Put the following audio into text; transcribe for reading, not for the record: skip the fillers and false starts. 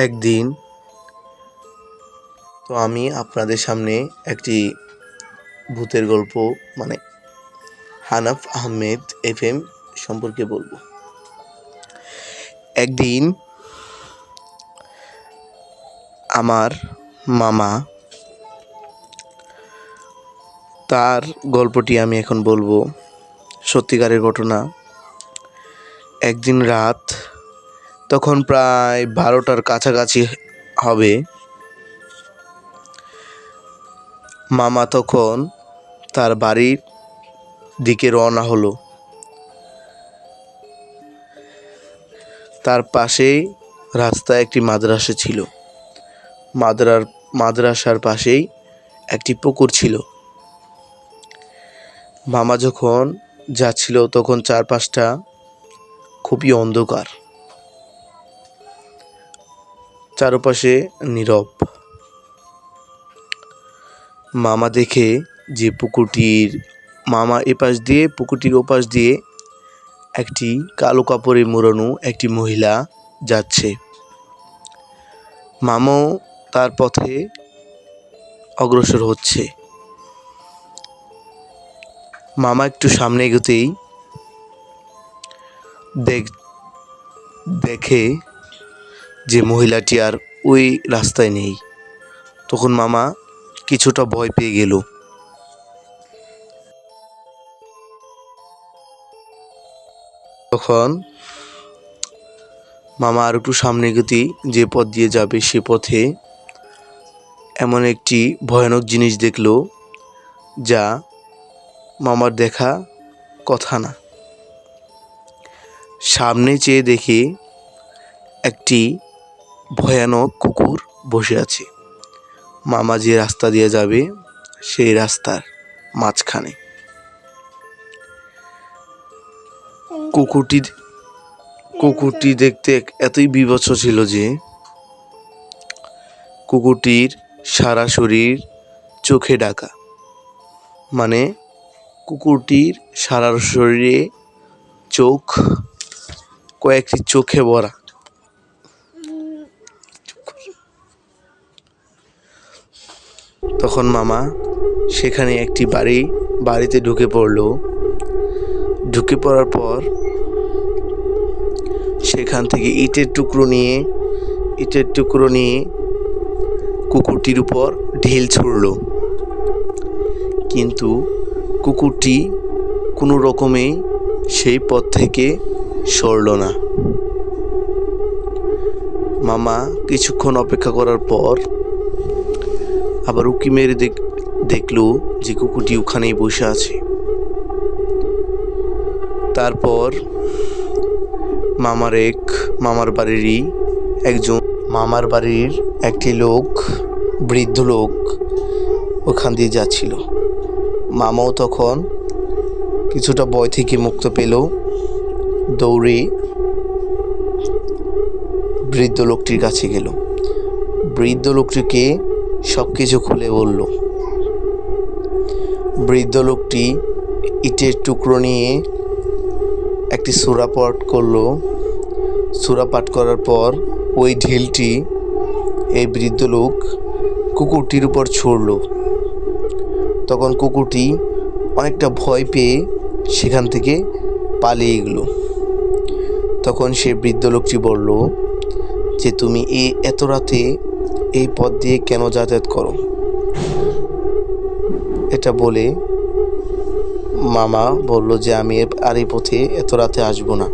একদিন আমি আপনাদের সামনে একটি ভূতের গল্প হানাফ আহমেদ FM সম্পর্কে বলবো। একদিন আমার মামা, তার গল্পটি আমি এখন বলবো, সত্যিকারের ঘটনা। একদিন রাত, তখন প্রায় 12টার কাছাকাছি হবে। মামা তখন তার বাড়ির দিকে রওনা হলো। তার পাশেই রাস্তায় একটি মাদ্রাসা ছিল। মাদ্রাসার পাশেই একটি পুকুর ছিল। মামা যখন যাচ্ছিল তখন চারপাশটা খুবই অন্ধকার, চারপাশে নীরব। মামা দেখে যে মামা এপাশ দিয়ে, পুকুরটির ওপাশ দিয়ে একটি কালো কাপড়ে মোড়ানো একটি মহিলা যাচ্ছে। মামাও তার পথে অগ্রসর হচ্ছে। মামা একটু সামনে এগোতেই দেখে যে মহিলাটি আর ওই রাস্তায় নেই। তখন মামা কিছুটা ভয় পেয়ে গেল। তখন মামা আর একটু সামনে এগোতেই যে পথ দিয়ে যাবে সে পথে এমন একটি ভয়ানক জিনিস দেখলো, যা মামার দেখা কথা না। সামনে চেয়ে দেখে একটি ভয়ানক কুকুর বসে আছে। মামা যে রাস্তা দিয়ে যাবে সেই রাস্তার মাঝখানে। কুকুরটি দেখতে এতই বীভৎস ছিল যে কুকুরটির সারা শরীর চোখে ঢাকা, কুকুরটির সারা শরীরে চোখ, কয়েকটি চোখে ভরা। তখন মামা সেখানে একটি বাড়িতে ঢুকে পড়ার পর সেখান থেকে ইটের টুকরো নিয়ে কুকুরটির উপর ঢিল ছুড়ল। কিন্তু কুকুরটি কোনো রকমে সেই পথ থেকে সরল না। মামা কিছুক্ষণ অপেক্ষা করার পর আবার উঁকি মেরে দেখল যে কুকুরটি ওখানেই বসে আছে। তারপর মামার বাড়ির একটি বৃদ্ধ লোক ওখান দিয়ে যাচ্ছিল। মামাও তখন কিছুটা ভয় থেকে মুক্ত পেল, দৌড়ে বৃদ্ধ লোকটির কাছে গেল। বৃদ্ধ লোকটিকে সবকিছু খুলে বলল। বৃদ্ধ লোকটি ইটের টুকরো নিয়ে একটি সূরা পাঠ করলো। সূরা পাঠ করার পর ওই ঢিলটি এই বৃদ্ধ লোক কুকুরটির উপর ছুড়ল। তখন কুকুরটি অনেকটা ভয় পেয়ে সেখান থেকে পালিয়ে গেল। তখন সে বৃদ্ধ লোকটি বলল যে, তুমি এত রাতে এই পথ দিয়ে কেন যাতায়াত করো? এটা বলে মামা বলল যে, আমি আর এই পথে এত রাতে আসবো না।